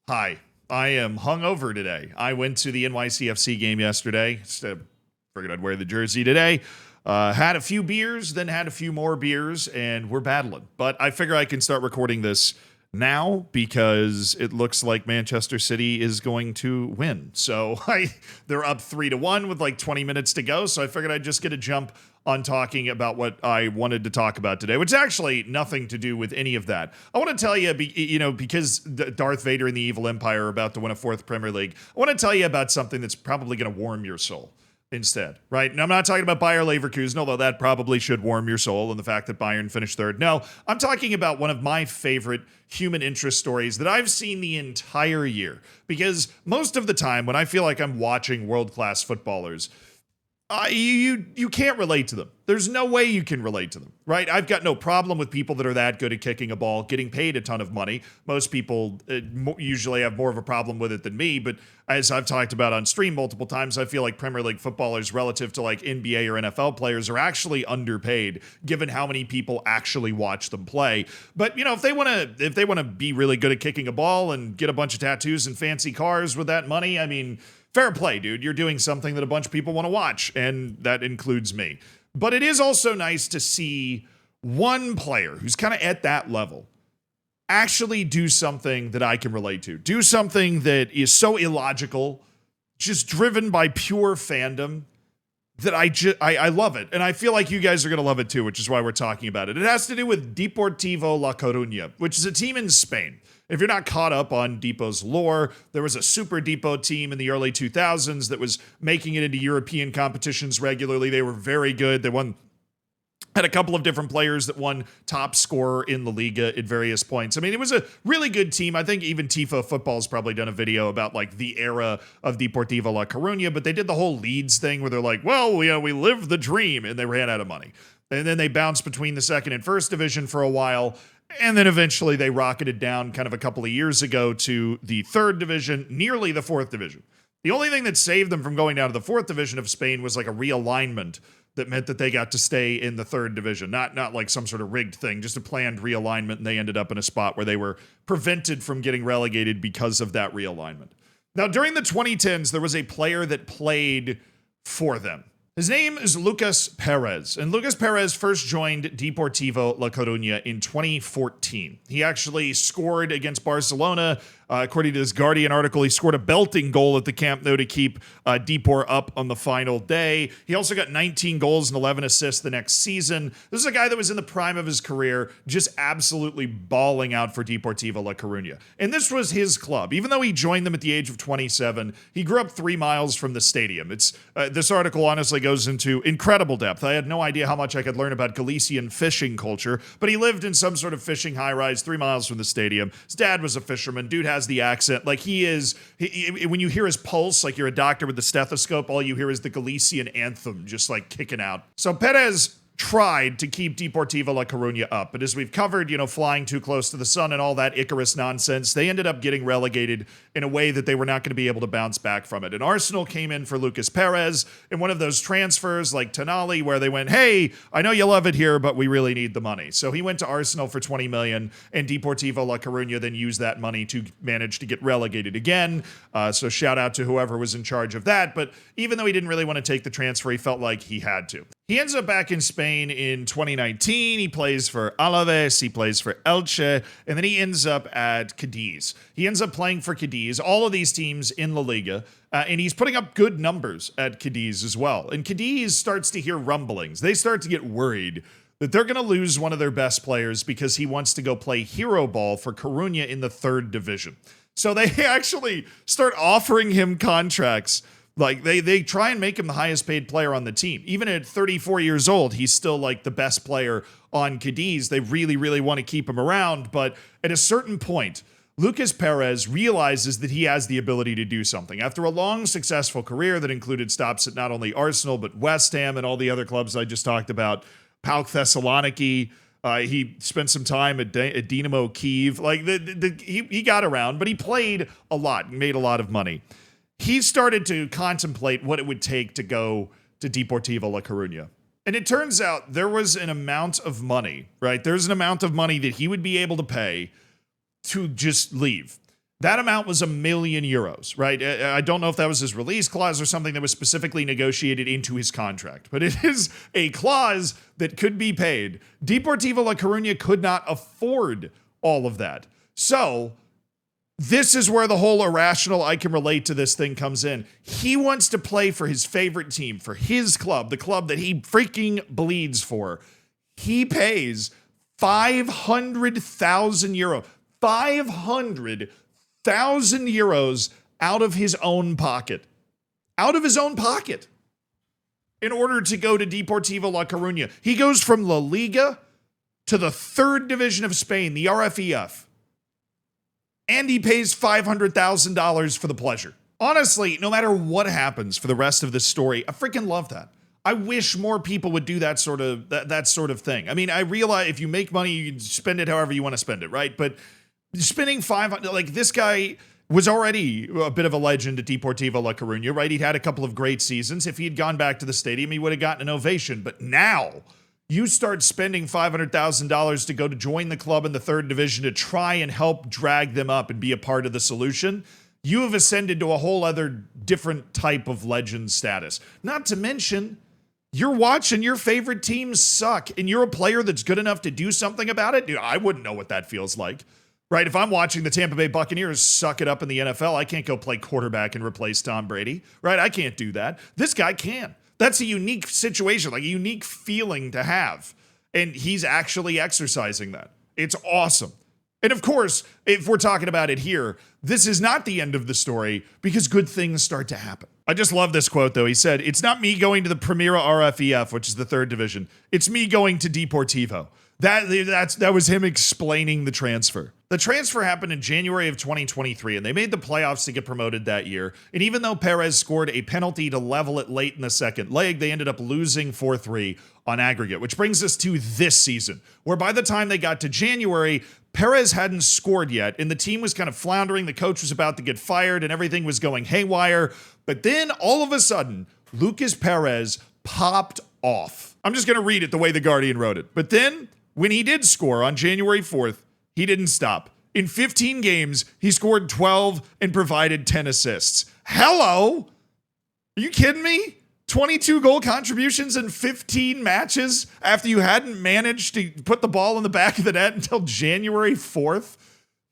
Hi, I am hungover today. I went to the NYCFC game yesterday. Figured I'd wear the jersey today. Had a few beers, then had a few more beers, and we're battling. But I figure I can start recording this now because it looks like Manchester City is going to win. So they're up 3-1 with like 20 minutes to go. So I figured I'd just get a jump on talking about what I wanted to talk about today, which is actually nothing to do with any of that. I want to tell you, because Darth Vader and the Evil Empire are about to win a fourth Premier League, I want to tell you about something that's probably going to warm your soul instead, right? And I'm not talking about Bayer Leverkusen, although that probably should warm your soul, and the fact that Bayern finished third. No, I'm talking about one of my favorite human interest stories that I've seen the entire year, because most of the time when I feel like I'm watching world-class footballers, you can't relate to them. There's no way you can relate to them, right? I've got no problem with people that are that good at kicking a ball, getting paid a ton of money. Most people usually have more of a problem with it than me, but as I've talked about on stream multiple times, I feel like Premier League footballers relative to like NBA or NFL players are actually underpaid given how many people actually watch them play. But, if they want to be really good at kicking a ball and get a bunch of tattoos and fancy cars with that money, I mean, fair play, dude. You're doing something that a bunch of people want to watch, and that includes me. But it is also nice to see one player who's kind of at that level actually do something that I can relate to. Do something that is so illogical, just driven by pure fandom, that I love it. And I feel like you guys are going to love it too, which is why we're talking about it. It has to do with Deportivo La Coruña, which is a team in Spain. If you're not caught up on Depo's lore, there was a Super Depo team in the early 2000s that was making it into European competitions regularly. They were very good. They had a couple of different players that won top scorer in the Liga at various points. I mean, it was a really good team. I think even Tifo Football's probably done a video about like the era of Deportivo La Coruña, but they did the whole Leeds thing where they're like, well, we lived the dream, and they ran out of money. And then they bounced between the second and first division for a while. And then eventually they rocketed down kind of a couple of years ago to the third division, nearly the fourth division. The only thing that saved them from going down to the fourth division of Spain was like a realignment that meant that they got to stay in the third division. Not like some sort of rigged thing, just a planned realignment, and they ended up in a spot where they were prevented from getting relegated because of that realignment. Now, during the 2010s, there was a player that played for them. His name is Lucas Perez, and Lucas Perez first joined Deportivo La Coruña in 2014. He actually scored against Barcelona. According to this Guardian article, he scored a belting goal at the Camp Nou to keep Depor up on the final day. He also got 19 goals and 11 assists the next season. This is a guy that was in the prime of his career, just absolutely balling out for Deportivo La Coruña. And this was his club. Even though he joined them at the age of 27, he grew up 3 miles from the stadium. This article honestly goes into incredible depth. I had no idea how much I could learn about Galician fishing culture, but he lived in some sort of fishing high-rise 3 miles from the stadium. His dad was a fisherman. Dude has the accent. Like when you hear his pulse, like you're a doctor with the stethoscope, all you hear is the Galician anthem just like kicking out. So Perez tried to keep Deportivo La Coruña up, but as we've covered, flying too close to the sun and all that Icarus nonsense, they ended up getting relegated in a way that they were not going to be able to bounce back from it. And Arsenal came in for Lucas Perez in one of those transfers like Tonali, where they went, hey, I know you love it here, but we really need the money. So he went to Arsenal for 20 million, and Deportivo La Coruña then used that money to manage to get relegated again. So shout out to whoever was in charge of that. But even though he didn't really want to take the transfer, he felt like he had to. He ends up back in Spain in 2019. He plays for Alaves, he plays for Elche, and then he ends up at Cadiz. He ends up playing for Cadiz, all of these teams in La Liga, and he's putting up good numbers at Cadiz as well. And Cadiz starts to hear rumblings. They start to get worried that they're going to lose one of their best players because he wants to go play hero ball for Coruña in the third division. So they actually start offering him contracts. Like they try and make him the highest paid player on the team. Even at 34 years old, he's still like the best player on Cadiz. They really, really want to keep him around. But at a certain point, Lucas Perez realizes that he has the ability to do something. After a long, successful career that included stops at not only Arsenal, but West Ham and all the other clubs I just talked about, PAOK Thessaloniki, he spent some time at Dynamo Kyiv. Like he got around, but he played a lot, made a lot of money. He started to contemplate what it would take to go to Deportivo La Coruña. And it turns out there was an amount of money, right? There's an amount of money that he would be able to pay to just leave. That amount was €1 million, right? I don't know if that was his release clause or something that was specifically negotiated into his contract, but it is a clause that could be paid. Deportivo La Coruña could not afford all of that. So this is where the whole irrational I can relate to this thing comes in. He wants to play for his favorite team, for his club, the club that he freaking bleeds for. He pays €500,000. €500,000 out of his own pocket. Out of his own pocket. In order to go to Deportivo La Coruña. He goes from La Liga to the third division of Spain, the RFEF. And he pays $500,000 for the pleasure. Honestly, no matter what happens for the rest of this story, I freaking love that. I wish more people would do that sort of thing. I mean, I realize if you make money, you can spend it however you want to spend it, right? But spending $500, like this guy was already a bit of a legend at Deportivo La Coruña, right? He'd had a couple of great seasons. If he had gone back to the stadium, he would have gotten an ovation. But now you start spending $500,000 to go to join the club in the third division to try and help drag them up and be a part of the solution. You have ascended to a whole other different type of legend status. Not to mention, you're watching your favorite team suck and you're a player that's good enough to do something about it. Dude, I wouldn't know what that feels like, right? If I'm watching the Tampa Bay Buccaneers suck it up in the NFL, I can't go play quarterback and replace Tom Brady, right? I can't do that. This guy can. That's a unique situation, like a unique feeling to have. And he's actually exercising that. It's awesome. And of course, if we're talking about it here, this is not the end of the story because good things start to happen. I just love this quote, though. He said, "It's not me going to the Primera RFEF, which is the third division. It's me going to Deportivo." That was him explaining the transfer. The transfer happened in January of 2023, and they made the playoffs to get promoted that year. And even though Perez scored a penalty to level it late in the second leg, they ended up losing 4-3 on aggregate, which brings us to this season, where by the time they got to January, Perez hadn't scored yet, and the team was kind of floundering. The coach was about to get fired, and everything was going haywire. But then, all of a sudden, Lucas Perez popped off. I'm just going to read it the way The Guardian wrote it. But then, when he did score on January 4th, he didn't stop. In 15 games, he scored 12 and provided 10 assists. Hello? Are you kidding me? 22 goal contributions in 15 matches after you hadn't managed to put the ball in the back of the net until January 4th?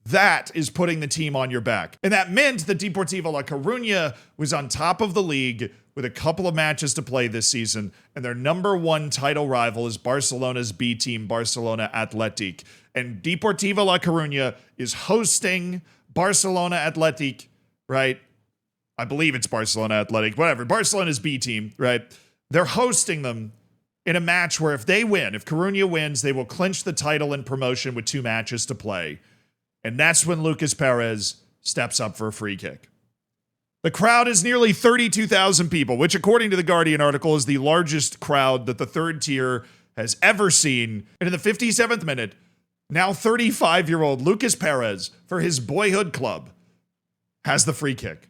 That is putting the team on your back. And that meant that Deportivo La Coruña was on top of the league with a couple of matches to play this season, and their number one title rival is Barcelona's B team, Barcelona Athletic. And Deportivo La Coruña is hosting Barcelona Athletic, right? I believe it's Barcelona Athletic, whatever. Barcelona's B team, right? They're hosting them in a match where if they win, if Coruña wins, they will clinch the title and promotion with 2 matches to play. And that's when Lucas Perez steps up for a free kick. The crowd is nearly 32,000 people, which according to the Guardian article is the largest crowd that the third tier has ever seen. And in the 57th minute, now 35-year-old Lucas Perez, for his boyhood club, has the free kick.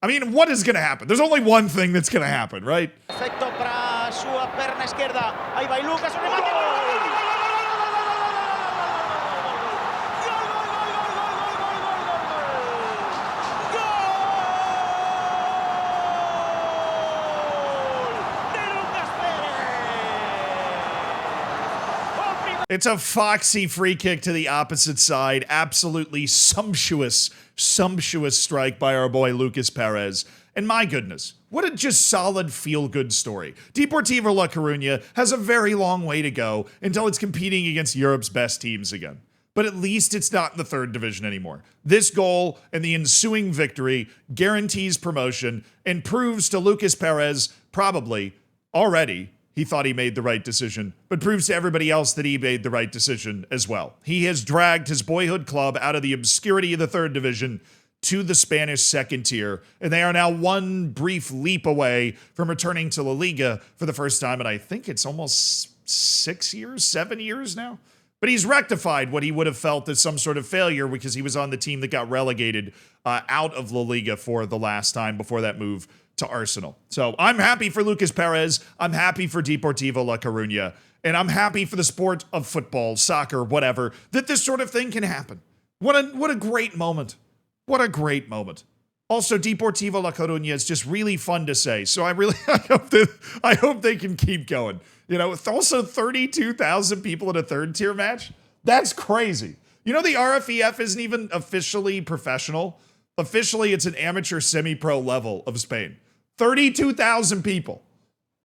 I mean, what is going to happen? There's only one thing that's going to happen, right? Perfecto para su perna izquierda. Ahí va Lucas, un remate. It's a foxy free kick to the opposite side. Absolutely sumptuous strike by our boy Lucas Perez. And my goodness, what a just solid feel-good story. Deportivo La Coruña has a very long way to go until it's competing against Europe's best teams again. But at least it's not in the third division anymore. This goal and the ensuing victory guarantees promotion and proves to Lucas Perez, probably already, he thought he made the right decision, but proves to everybody else that he made the right decision as well. He has dragged his boyhood club out of the obscurity of the third division to the Spanish second tier, and they are now one brief leap away from returning to La Liga for the first time, and I think it's almost 7 years now. But he's rectified what he would have felt as some sort of failure because he was on the team that got relegated out of La Liga for the last time before that move to Arsenal. So I'm happy for Lucas Perez. I'm happy for Deportivo La Coruña. And I'm happy for the sport of football, soccer, whatever, that this sort of thing can happen. What a great moment. What a great moment. Also, Deportivo La Coruña is just really fun to say. So I hope they can keep going. You know, with also 32,000 people in a third tier match. That's crazy. You know, the RFEF isn't even officially professional. Officially, it's an amateur semi-pro level of Spain. 32,000 people.